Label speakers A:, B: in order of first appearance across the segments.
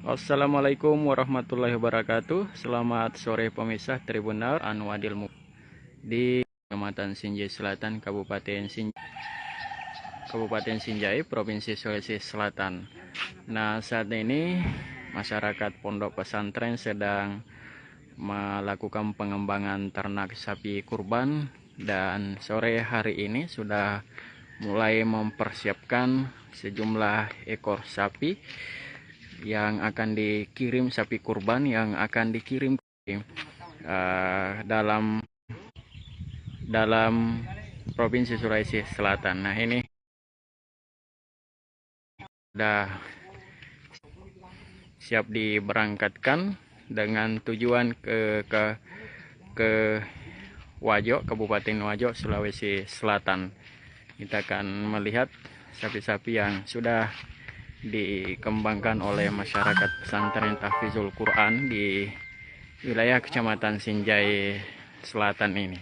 A: Assalamualaikum warahmatullahi wabarakatuh. Selamat sore pemirsa Tribunal Anwadil di Kecamatan Sinjai Selatan, Kabupaten Sinjai, Provinsi Sulawesi Selatan. Nah, saat ini masyarakat Pondok Pesantren sedang melakukan pengembangan ternak sapi kurban, dan sore hari ini sudah mulai mempersiapkan sejumlah ekor sapi yang akan dikirim, sapi kurban yang akan dikirim dalam Provinsi Sulawesi Selatan. Nah, ini sudah siap diberangkatkan dengan tujuan ke Wajo, Kabupaten Wajo, Sulawesi Selatan. Kita akan melihat sapi-sapi yang sudah dikembangkan oleh masyarakat pesantren Tahfizul Quran di wilayah Kecamatan Sinjai Selatan ini.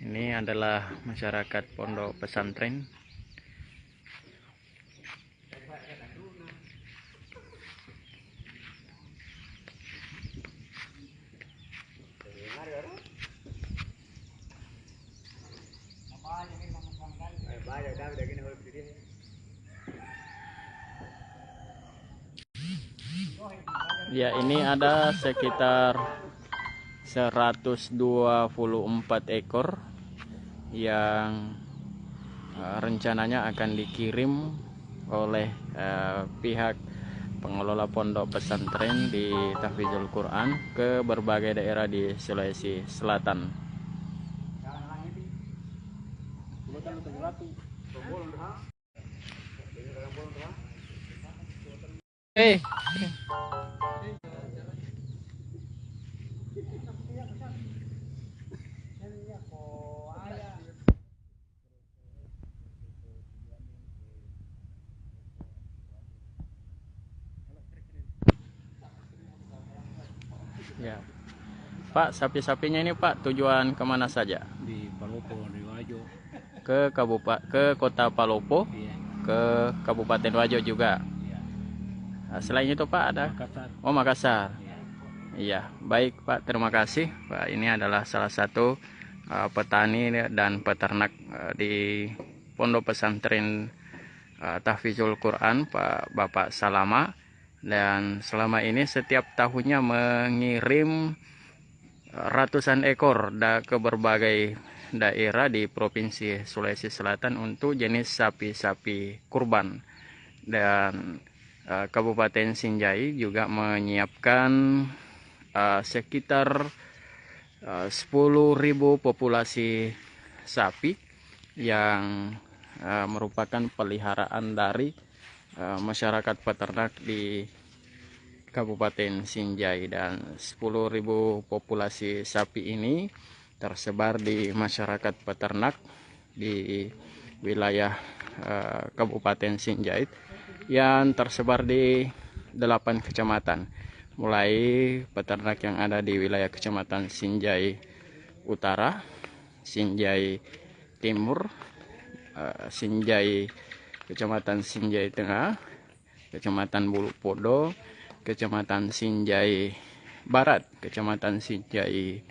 A: Ini adalah masyarakat Pondok Pesantren. Ya, ini ada sekitar 124 ekor yang rencananya akan dikirim oleh pihak pengelola pondok pesantren di Tahfizul Quran ke berbagai daerah di Sulawesi Selatan. Ya, Pak, sapi-sapinya ini Pak tujuan kemana saja?
B: Di Palopo, di Wajo.
A: Ke kota Palopo,
B: Iya,
A: ke Kabupaten Wajo juga.
B: iya.
A: Nah, selain itu Pak ada?
B: Makassar.
A: Oh, Makassar.
B: Iya.
A: Iya, baik Pak, terima kasih Pak. Ini adalah salah satu petani dan peternak di Pondok Pesantren Tahfizul Quran, Pak Bapak Salama. Dan selama ini setiap tahunnya mengirim ratusan ekor ke berbagai daerah di Provinsi Sulawesi Selatan untuk jenis sapi-sapi kurban. Dan Kabupaten Sinjai juga menyiapkan sekitar 10.000 populasi sapi yang merupakan peliharaan dari masyarakat peternak di Kabupaten Sinjai. Dan 10.000 populasi sapi ini tersebar di masyarakat peternak di wilayah Kabupaten Sinjai yang tersebar di 8 kecamatan, mulai peternak yang ada di wilayah Kecamatan Sinjai Utara, Sinjai Timur, Kecamatan Sinjai Tengah, Kecamatan Bulu Podo, Kecamatan Sinjai Barat, Kecamatan Sinjai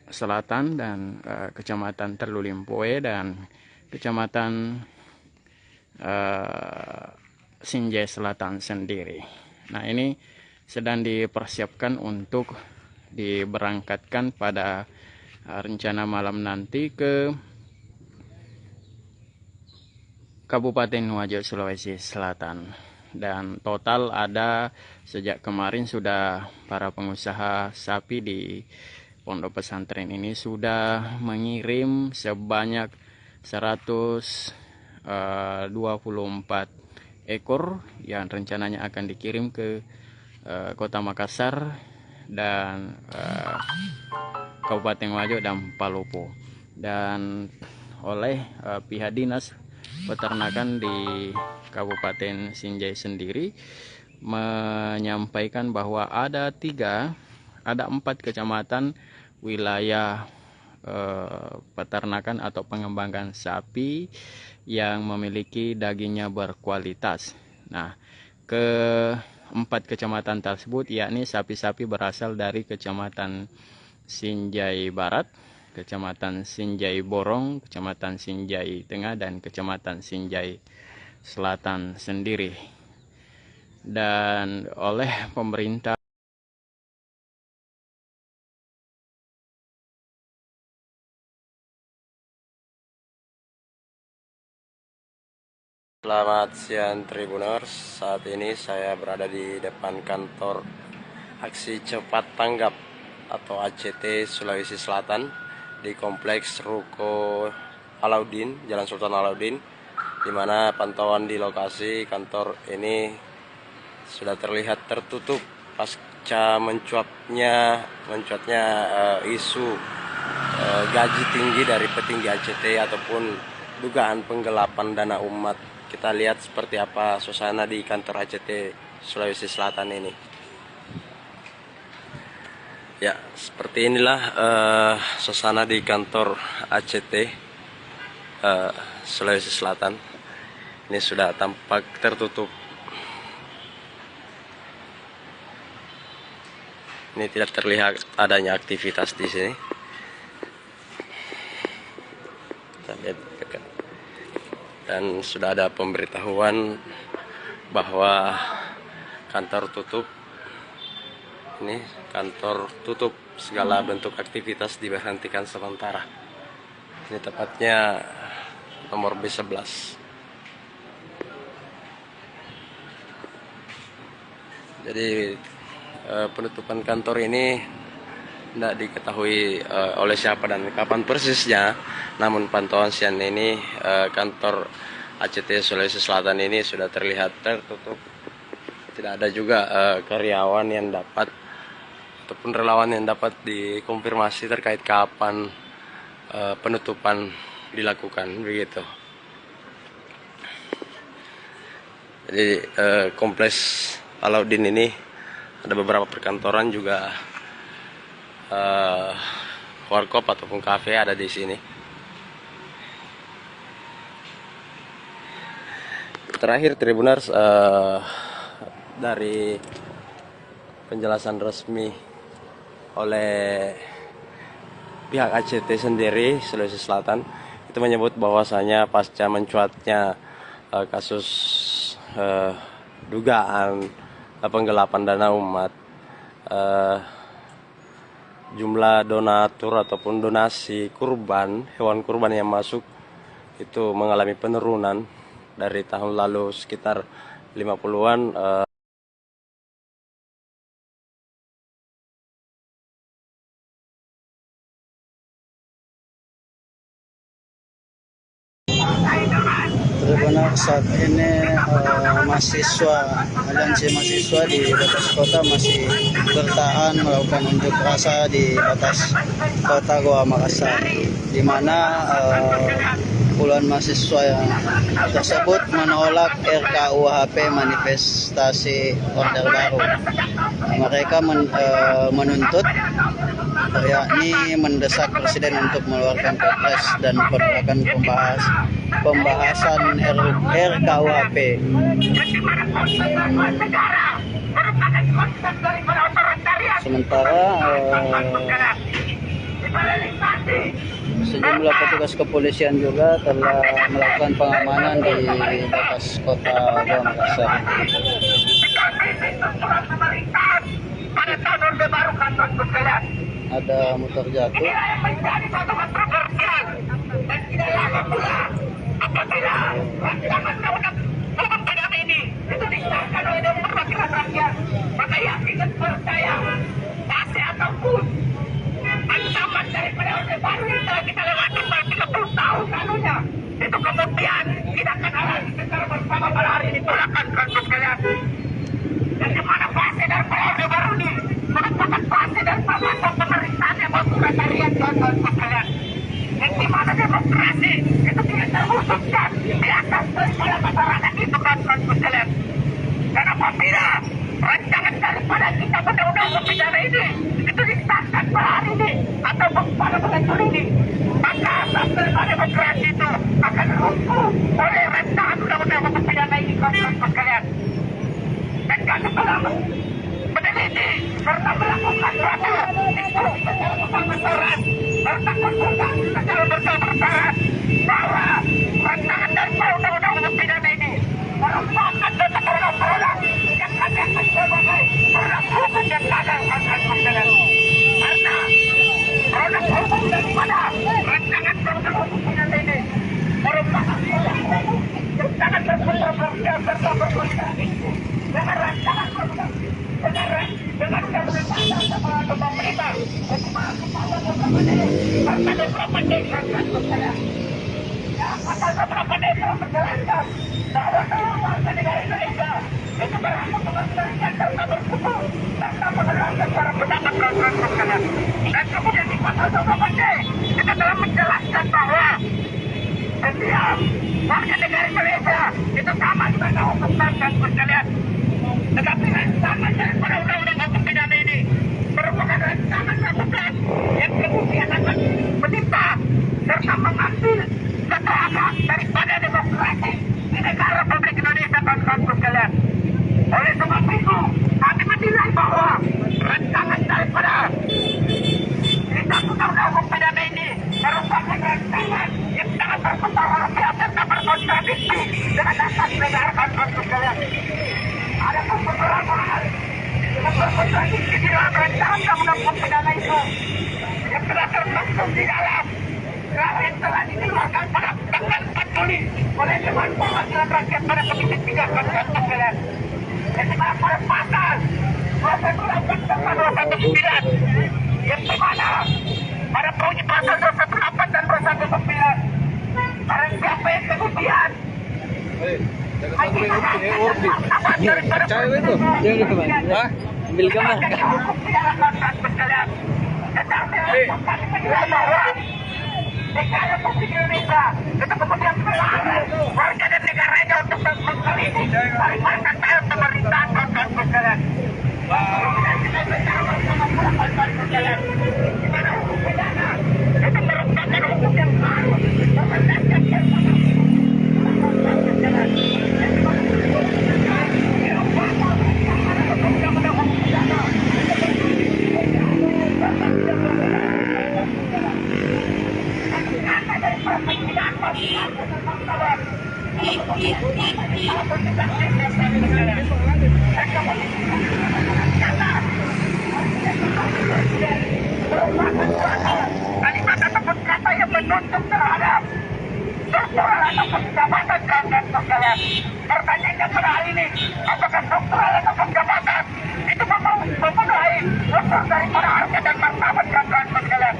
A: Selatan, dan Kecamatan Terlulimpoe, dan Kecamatan Sinjai Selatan sendiri. Nah, ini sedang dipersiapkan untuk diberangkatkan pada rencana malam nanti ke Kabupaten Wajo, Sulawesi Selatan. Dan total ada sejak kemarin sudah para pengusaha sapi di pondok pesantren ini sudah mengirim sebanyak 124 ekor yang rencananya akan dikirim ke Kota Makassar dan Kabupaten Wajo dan Palopo. Dan oleh pihak dinas peternakan di Kabupaten Sinjai sendiri menyampaikan bahwa ada 3 ada 4 kecamatan wilayah peternakan atau pengembangan sapi yang memiliki dagingnya berkualitas. Nah, ke-4 kecamatan tersebut yakni sapi-sapi berasal dari Kecamatan Sinjai Barat, Kecamatan Sinjai Borong, Kecamatan Sinjai Tengah, dan Kecamatan Sinjai Selatan sendiri. Dan oleh pemerintah
C: Selamat siang Tribuners, saat ini saya berada di depan kantor Aksi Cepat Tanggap atau ACT Sulawesi Selatan di Kompleks Ruko Alauddin, Jalan Sultan Alauddin, di mana pantauan di lokasi kantor ini sudah terlihat tertutup pasca mencuatnya isu gaji tinggi dari petinggi ACT ataupun dugaan penggelapan dana umat. Kita lihat seperti apa suasana di kantor ACT Sulawesi Selatan ini. Ya, seperti inilah suasana di kantor ACT Sulawesi Selatan. Ini sudah tampak tertutup. Ini tidak terlihat adanya aktivitas di sini. Kita lihat dekat. Dan sudah ada pemberitahuan bahwa kantor tutup. Ini kantor tutup, segala bentuk aktivitas diberhentikan sementara. Ini tepatnya nomor B11. Jadi penutupan kantor ini tidak diketahui oleh siapa dan kapan persisnya. Namun pantauan siang ini kantor ACT Sulawesi Selatan ini sudah terlihat tertutup. Tidak ada juga karyawan yang dapat ataupun relawan yang dapat dikonfirmasi terkait kapan penutupan dilakukan, begitu. Jadi kompleks Alauddin ini ada beberapa perkantoran juga, warkop ataupun kafe ada di sini. Terakhir Tribuners, dari penjelasan resmi oleh pihak ACT sendiri Sulawesi Selatan itu menyebut bahwasanya pasca mencuatnya kasus dugaan penggelapan dana umat, jumlah donatur ataupun donasi kurban, hewan kurban yang masuk itu mengalami penurunan dari tahun lalu sekitar 50-an.
D: Benar, saat ini aliansi mahasiswa di batas kota masih bertahan melakukan unjuk rasa di batas kota Goa Makassar, di mana puluhan mahasiswa yang tersebut menolak RKUHP manifestasi Orde Baru. Mereka menuntut, yakni mendesak Presiden untuk mengeluarkan Perpres dan penolakan pembahasan RKUHP. Sementara sejumlah petugas kepolisian juga telah melakukan pengamanan di batas kota Goa Makassar. Ada motor jatuh.
E: Ancaman daripada Orde Baru yang telah kita lewati 30 tahun lalunya, itu kemudian kita akan alami secara bersama pada hari ini. Tolakkan kasus kalian. Dan di mana fase daripada Orde Baru ini merupakan fase dari masa pemerintahan yang otoritarian kasus kalian. Dan di mana demokrasi itu tidak terwujudkan di atas daripada masyarakat itu kasus kalian. Dan apabila rancangan daripada kita undang-undang pidana ini itu hancur ini, maka asas demokrasi itu akan runtuh oleh rancangan undang-undang hukum pidana ini, kawan-kawan sekalian. Dan kami telah meneliti serta melakukan suatu diskusi secara besar-besaran serta konsultasi secara besar-besaran bahwa rancangan dan undang-undang hukum pidana ini merupakan satu produk yang kami akan sebagai produk hukum yang gagal, kawan-kawan sekalian. Karena produk hukum daripada rancangan undang-undang hukum pidana ini merupakan produk hukum yang sangat berkontroversial serta berkontroversi dengan rancangan dengan pemerintahan pemerintah pasal beberapa desa pasal beberapa desa menjelaskan bahwa seluruh warga negara Indonesia itu berhak mengeluarkan serta berkumpul serta menerangkan para pendapat kawan-kawan sekalian. Dan kemudian di pasal beberapa D kita telah menjelaskan bahwa setiap warga negara Indonesia itu sama dengan hukum kawan-kawan sekalian. Tetapi rancangan daripada undang-undang hukum pidana ini merupakan rancangan lakukan yang kemudian akan menimpa serta mengambil satu hak daripada demokrasi di negara Republik Indonesia, kawan-kawan sekalian. Oleh sebab itu, kami menilai bahwa rancangan daripada kitab undang-undang hukum pidana ini merupakan rancangan yang sangat berkontroversial serta berkontradiksi dengan asas negara, kawan-kawan sekalian. Ada beberapa hal yang berkontradiksi di dalam rancangan undang-undang hukum pidana itu yang telah termaktub di dalam draft yang telah dikeluarkan pada tanggal 4 Juli oleh Dewan Perwakilan Rakyat pada Komisi 3 kawan-kawan sekalian. Yang dimana pada pasal 218 serta 219 yang dimana pada bunyi pasal 218 dan 219 barang siapa yang kemudian
D: Cewek itu, ambil gambar.
E: Negara Republik Indonesia itu kemudian melarang warga dan negaranya untuk mengkritik pemerintahan kawan-kawan sekalian. Di mana hukum pidana itu merupakan hukum yang baru berdasarkan kalimat ataupun kata yang menuntut terhadap struktural ataupun jabatan kawan-kawan sekalian. Pertanyaannya pada hari ini, apakah struktural ataupun jabatan itu memenuhi unsur daripada harga dan martabat kawan-kawan sekalian.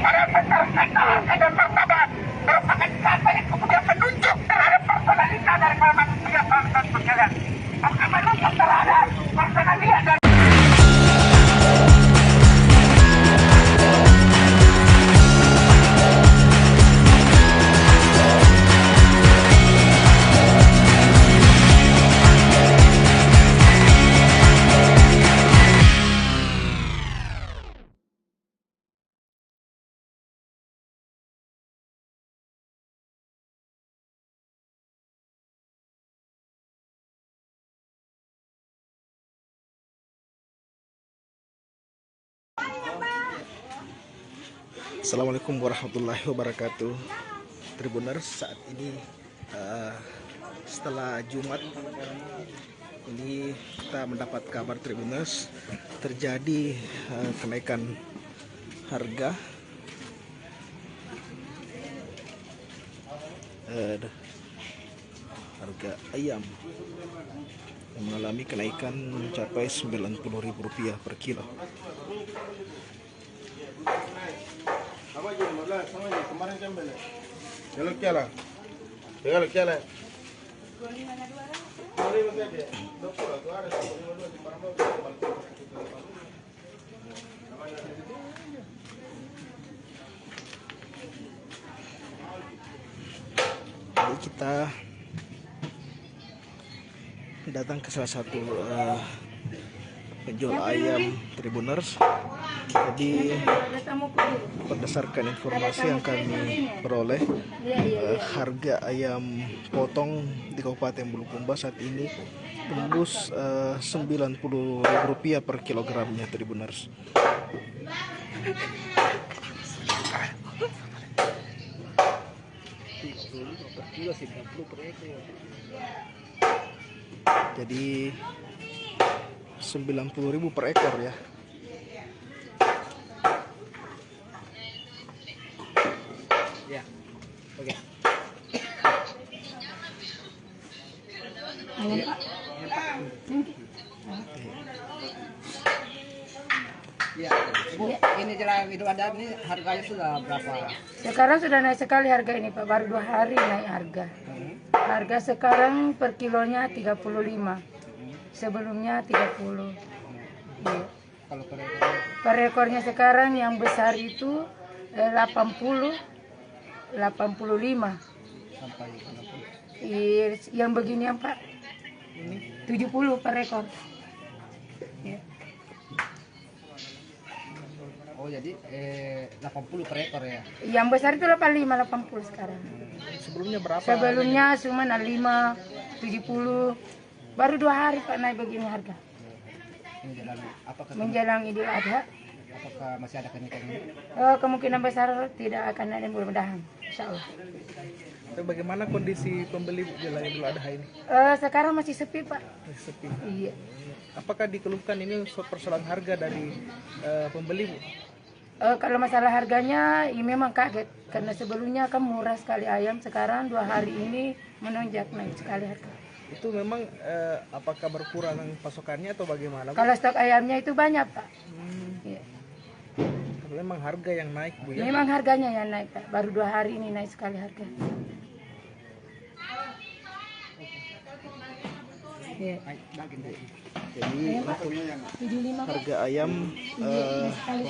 E: Pada besar kata harga dan martabat merupakan kata yang kemudian menunjuk terhadap personalitas daripada manusia kawan-kawan sekalian. Maka menunjuk terhadap personalitas dan
F: Assalamualaikum warahmatullahi wabarakatuh. Tribuners, saat ini setelah Jumat ini kita mendapat kabar Tribuners terjadi kenaikan harga ayam yang mengalami kenaikan mencapai Rp90.000 per kilo. Jadi kita datang ke salah satu penjual ayam Tribuners Jadi berdasarkan informasi yang kami peroleh, harga ayam potong di Kabupaten Bulukumba saat ini tembus Rp90.000 per kilogramnya, Tribuners. Jadi 90.000 per ekor ya.
D: Ya. Oke. Ya, Bu, ini jelang Idul Adha ini harganya sudah berapa?
G: Sekarang sudah naik sekali harga ini Pak, baru 2 hari naik harga. Harga sekarang per kilonya 35, sebelumnya 30. Iya.
D: Kalau per
G: Per ekornya sekarang yang besar itu 80, 85.
D: sampai 60.
G: Yang beginian Pak, 70 per ekor. Iya.
D: Oh, jadi 80 per ekor ya.
G: Yang besar itu 85, 80 sekarang.
F: Sebelumnya berapa?
G: Sebelumnya cuma 5, 70. Baru 2 hari Pak naik begini harga.
D: Menjelang apakah
G: Menjelang Idul Adha,
D: masih ada kenaikan ini?
G: kemungkinan besar tidak akan naik, mudah-mudahan. Insya Allah.
F: Tapi bagaimana kondisi pembeli jelang Idul Adha ini?
G: Sekarang masih sepi Pak.
F: Masih sepi.
G: Iya.
F: Apakah dikeluhkan ini persoalan harga dari pembeli, Bu?
G: Kalau masalah harganya, ya memang kaget. Karena sebelumnya kan murah sekali ayam, sekarang 2 hari ini menonjak naik sekali harga.
F: Itu memang apakah berkurang pasokannya atau bagaimana, Bu?
G: Kalau stok ayamnya itu banyak Pak. Iya.
F: Memang harga yang naik, Bu ya?
G: Memang harganya yang naik Pak. Baru 2 hari ini naik sekali harga. Iya.
F: Jadi untuk harga ayam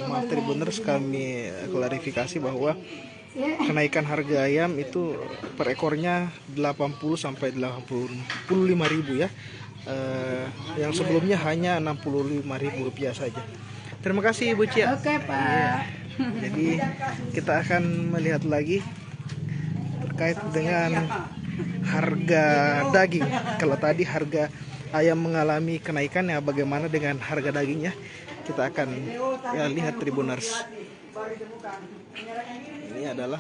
F: Mama Tribuners kami klarifikasi bahwa kenaikan harga ayam itu per ekornya 80 sampai 85.000 ya. Yang sebelumnya hanya Rp65.000 saja. Terima kasih Ibu Cia.
G: Oke Pak.
F: Jadi kita akan melihat lagi terkait dengan harga daging. Kalau tadi harga ayam mengalami kenaikan, ya bagaimana dengan harga dagingnya? Kita akan ya lihat Tribuners. Ini adalah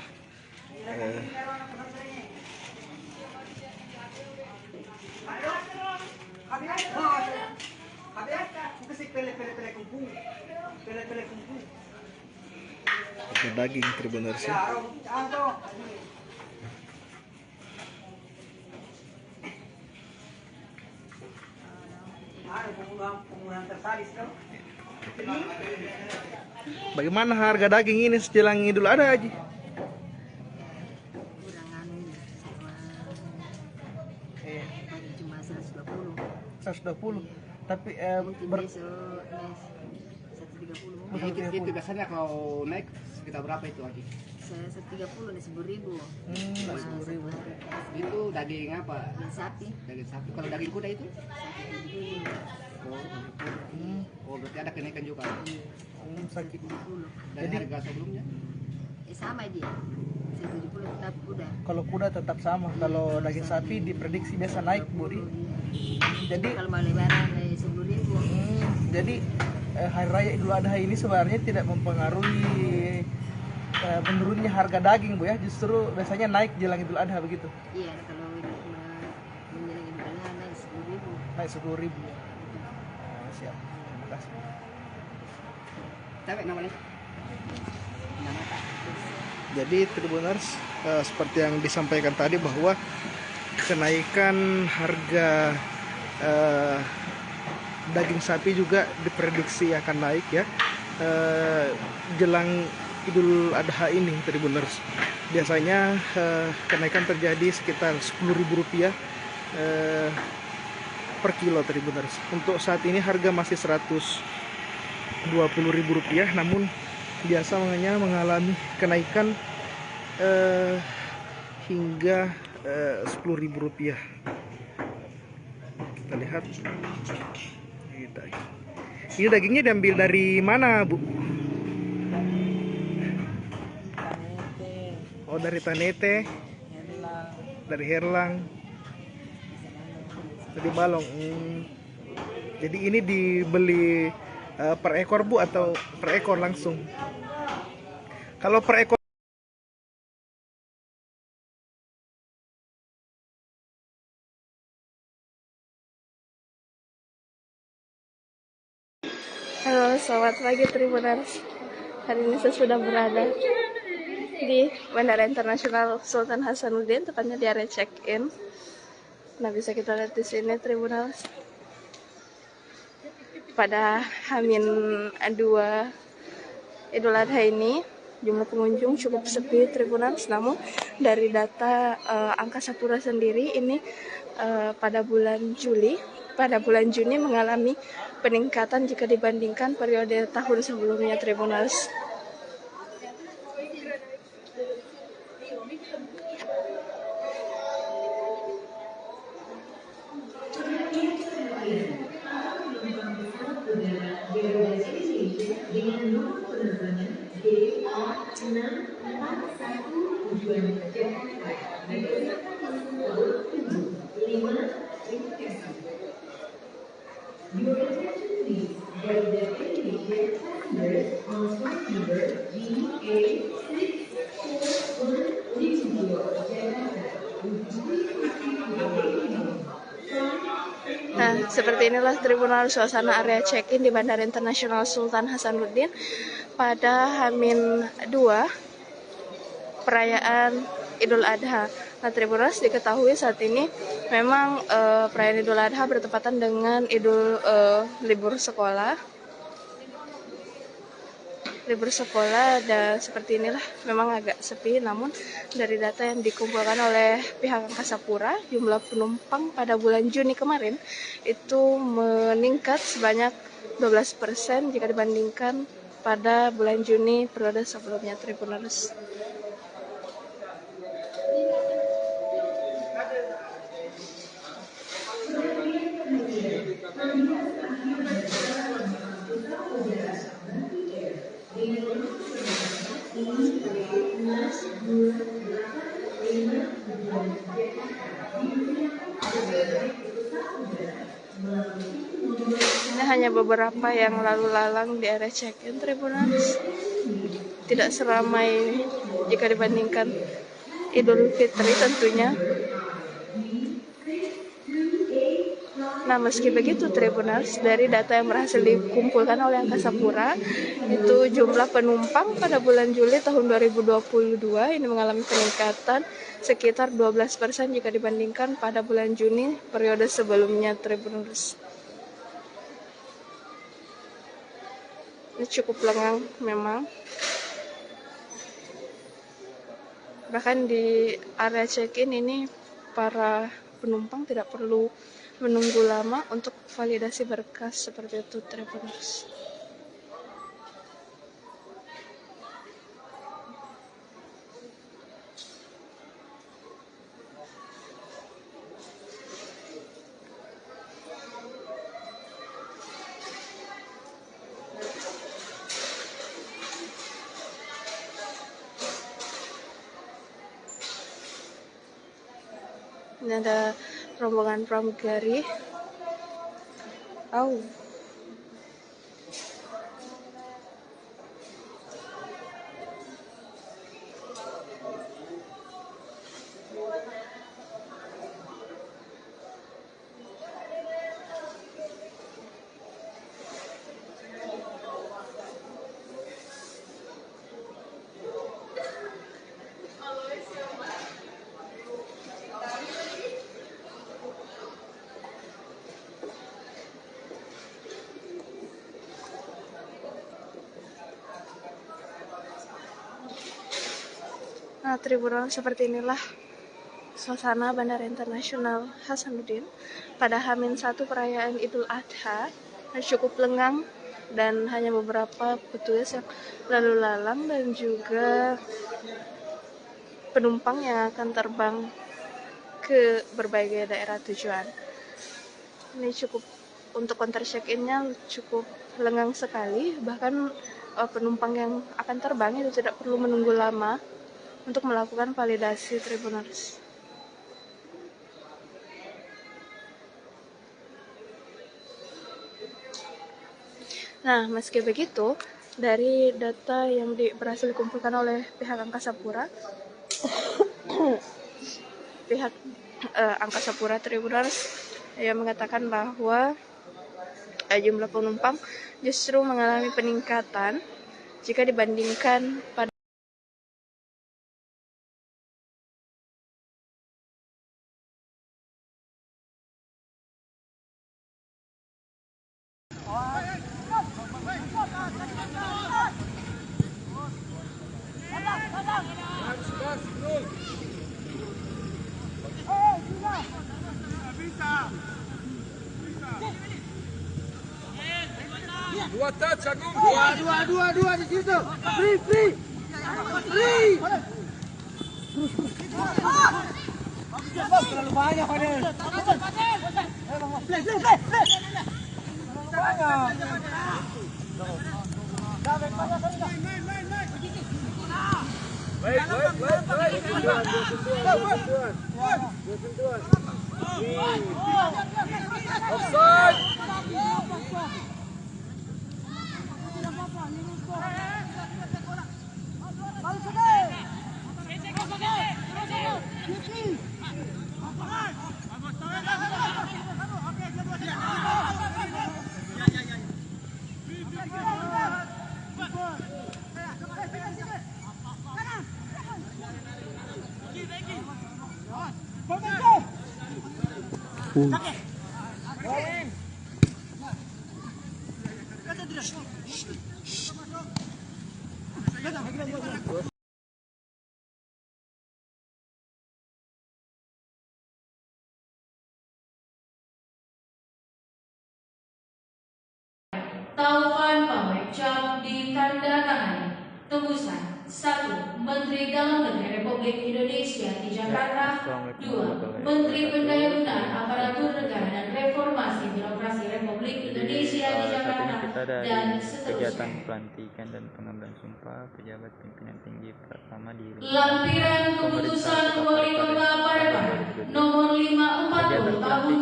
F: harga daging Tribuners ya. Bagaimana harga daging ini sejelang Idul Adha, Haji?
H: Cuma 120.
F: 120. Tapi
H: Mungkin besok 130.
D: Itu biasanya kalau naik sekitar berapa itu Haji?
H: Saya 130 nih 10.000.
F: Nah, 10.000.
D: Itu daging apa?
H: Dan sapi
D: Daging sapi. Kalau daging kuda itu?
H: 170.
D: Oh, berarti ada kenaikan juga.
F: Sakit.
D: Dari harga sebelumnya?
H: Sama dia. 170 tetap kuda.
F: Kalau kuda tetap sama. Kalau daging sapi diprediksi biasa naik, Bu. Jadi
H: Kalau mau lebaran 10.000.
F: jadi hari raya Idul Adha ini sebenarnya tidak mempengaruhi menurunnya harga daging, Bu ya. Justru biasanya naik jelang Idul Adha begitu.
H: Iya, kalau menjelang Idul Adha naik 10.000.
F: Naik 10.000. Siap. Terima kasih.
D: Cewek namanya? Nama Pak.
F: Jadi Tribuners, seperti yang disampaikan tadi bahwa kenaikan harga daging sapi juga diprediksi akan naik ya jelang Idul Adha ini, Tribuners. Biasanya kenaikan terjadi sekitar Rp10.000 per kilo, Tribuners. Untuk saat ini harga masih Rp120.000, namun biasanya mengalami kenaikan hingga Rp10.000. Kita lihat ini dagingnya diambil dari mana, Bu? Oh, dari Tanete, dari Herlang, dari Balong. Jadi ini dibeli per ekor Bu atau per ekor langsung? Kalau per ekor.
I: Halo, selamat pagi Tribuners. Hari ini saya sudah berada di Bandara Internasional Sultan Hasanuddin, tepatnya di area check-in. Nah, bisa kita lihat di sini Tribuners. Pada H-2 Idul Adha ini, jumlah pengunjung cukup sepi Tribuners. Namun dari data Angkasa Pura sendiri ini pada bulan Juni mengalami peningkatan jika dibandingkan periode tahun sebelumnya Tribuners. Nah, seperti inilah Tribunal suasana area check-in di Bandara Internasional Sultan Hasanuddin pada H-2 perayaan Idul Adha. Nah, Tribunal diketahui saat ini memang perayaan Idul Adha bertepatan dengan libur sekolah. Dan seperti inilah memang agak sepi, namun dari data yang dikumpulkan oleh pihak Angkasa Pura, jumlah penumpang pada bulan Juni kemarin itu meningkat sebanyak 12% jika dibandingkan pada bulan Juni periode sebelumnya Tribuners. Ini hanya beberapa yang lalu lalang di area check-in Tribuners. Tidak seramai jika dibandingkan Idul Fitri tentunya. Nah, meski begitu Tribuners, dari data yang berhasil dikumpulkan oleh Angkasa Pura, itu jumlah penumpang pada bulan Juli tahun 2022 ini mengalami peningkatan sekitar 12% jika dibandingkan pada bulan Juni periode sebelumnya Tribuners. Ini cukup lengang memang. Bahkan di area check-in ini para penumpang tidak perlu menunggu lama untuk validasi berkas seperti itu Tribuners. Ini ada rombongan pramugari. Nah, Tribunal, seperti inilah suasana Bandara Internasional Hasanuddin pada H-1 perayaan Idul Adha. Cukup lengang dan hanya beberapa petugas yang lalu lalang dan juga penumpang yang akan terbang ke berbagai daerah tujuan. Ini cukup, untuk counter check-innya cukup lengang sekali, bahkan penumpang yang akan terbang itu tidak perlu menunggu lama untuk melakukan validasi Tribuners. Nah, meski begitu, dari data yang berhasil dikumpulkan oleh pihak Angkasa Pura, pihak Angkasa Pura Tribuners yang mengatakan bahwa jumlah penumpang justru mengalami peningkatan jika dibandingkan pada
E: Dua di situ. Free. Terlalu banyak Fadil. Play. Offside.
J: Taufan Pamekcap ditandatangani. Tembusan 1. Menteri Dalam Negeri Republik Indonesia di Jakarta. 2. Menteri Pendayaan Aparatur Negara dan Reformasi Birokrasi Republik Indonesia di Jakarta. Dan
A: kegiatan
J: seterusnya.
A: pelantikan dan pengambilan sumpah pejabat pimpinan tinggi pertama di
J: Lampiran Keputusan Wali Kota Parepare Nomor 540 Tahun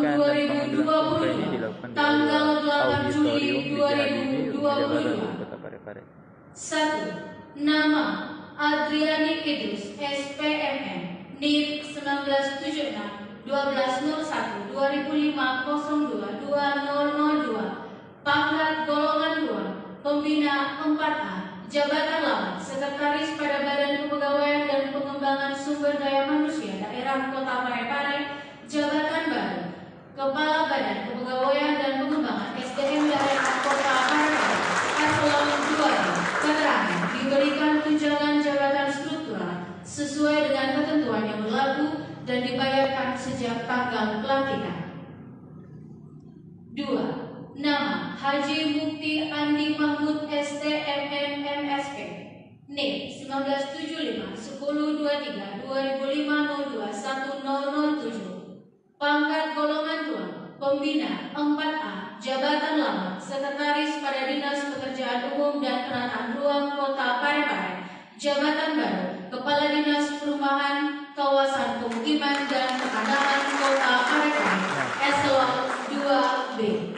J: 2020 tanggal 8 Juli 2022.
A: Kota Parepare.
J: 1. Nama Adriani Idrus SPMM NIP 1976 1201 2005 02 2002. Pangkat golongan 2 Pembina 4A Jabatan Lama Sekretaris pada Badan Kepegawaian dan Pengembangan Sumber Daya Manusia Daerah Kota Parepare. Jabatan baru Kepala Badan Kepegawaian dan Pengembangan SDM Daerah Kota Parepare. Eselon 2 keterangan diberikan tunjangan jabatan struktural sesuai dengan ketentuan yang berlaku dan dibayarkan sejak tanggal pelantikan. 2. Nama Haji Mukti Andi Mahmud STMM MSP NIP 1975 1023 2005 02 1007. Pangkat golongan 2 Pembina 4A Jabatan Lama Sekretaris pada Dinas Pekerjaan Umum dan Penataan Ruang Kota Parepare. Jabatan baru Kepala Dinas Perumahan Kawasan Pemukiman dan Pertanahan Kota Parepare. Eselon 2B.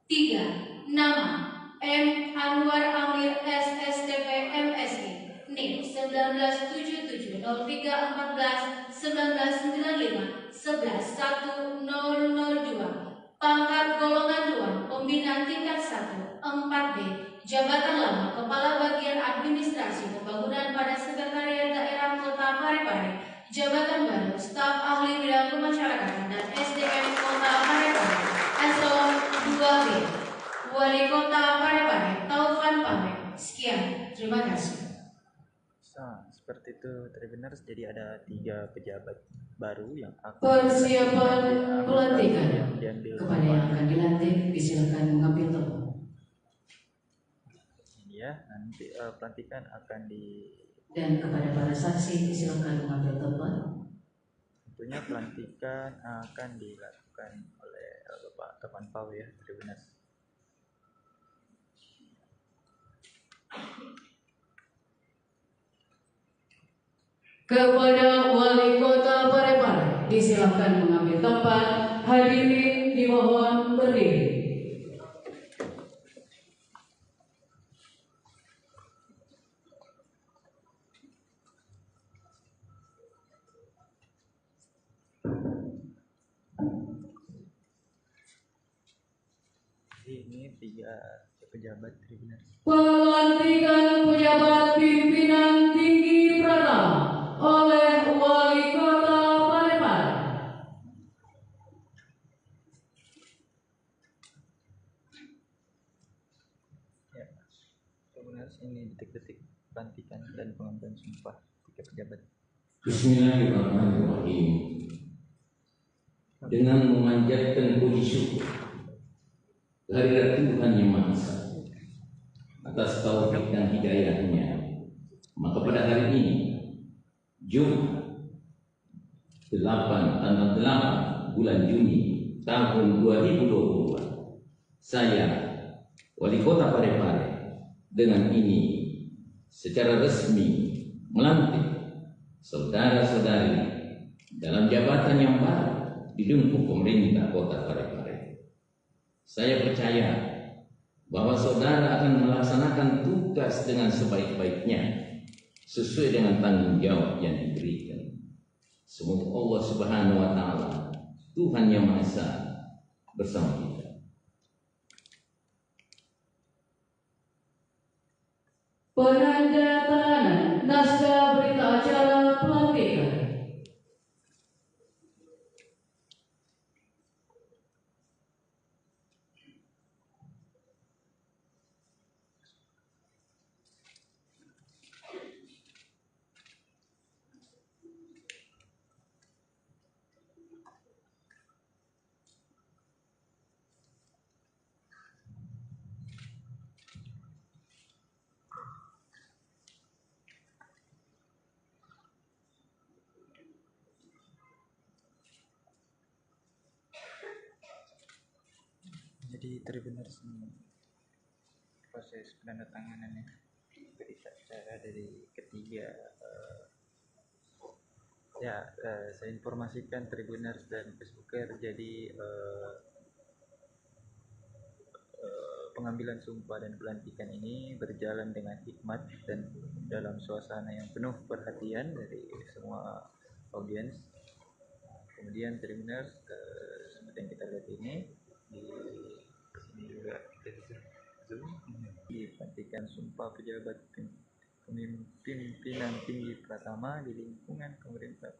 J: 3. Nama M. Anwar Amir SSTP MSI NIP 1977 03 14 1995 11 1002. Pangkat golongan 2 Pembina tingkat 1 4B. Jabatan Lama Kepala Bagian Administrasi Pembangunan pada Sekretariat Daerah Kota Parepare. Jabatan baru Staf Ahli Bidang Kemasyarakatan dan SDM Kota Parepare. Eselon 2B. Wali Kota Parepare Taufan Pamek. Sekian, terima kasih.
A: Seperti itu Tribuners, jadi ada 3 pejabat baru yang akan
J: Persiapan pelantikan. Kepada yang akan dilantik disilakan mengambil tempat.
A: Ya, nanti pelantikan akan
J: Dan kepada para saksi disilakan mengambil tempat.
A: tentunya pelantikan akan dilakukan oleh Bapak Taufan Pau ya Tribuners.
J: Kepada Wali Kota Parepare, disilakan mengambil tempat. Hadirin dimohon berdiri.
D: Ini 3 pejabat Tribuners.
J: Pelantikan pejabat pimpinan tinggi pertama oleh Wali Kota Parepare.
D: Ya, Tribuners, ini detik-detik pelantikan dan pengambilan sumpah 3 pejabat.
K: Bismillahirrahmanirrahim. Dengan memanjatkan puji syukur kehadirat Tuhan Yang Maha Esa atas taufik dan hidayahnya, maka pada hari ini Jumat 8 bulan Juni tahun 2022, saya Wali Kota Parepare dengan ini secara resmi melantik saudara-saudari dalam jabatan yang baru di lingkup pemerintah Kota Parepare. Saya percaya bahwa saudara akan melaksanakan tugas dengan sebaik-baiknya sesuai dengan tanggung jawab yang diberikan. Semoga Allah Subhanahu wa Ta'ala, Tuhan Yang Maha Esa, bersama kita.
J: Penandatanganan naskah berita acara pelantikan.
D: Jadi Tribuners, ini proses penandatanganannya berita acara dari ketiga. Saya informasikan Tribuners dan Facebooker, jadi pengambilan sumpah dan pelantikan ini berjalan dengan hikmat dan dalam suasana yang penuh perhatian dari semua audiens. Kemudian Tribuners, seperti yang kita lihat ini di sini juga kita zoom, dipelantikan sumpah pejabat pimpinan tinggi pertama di lingkungan pemerintah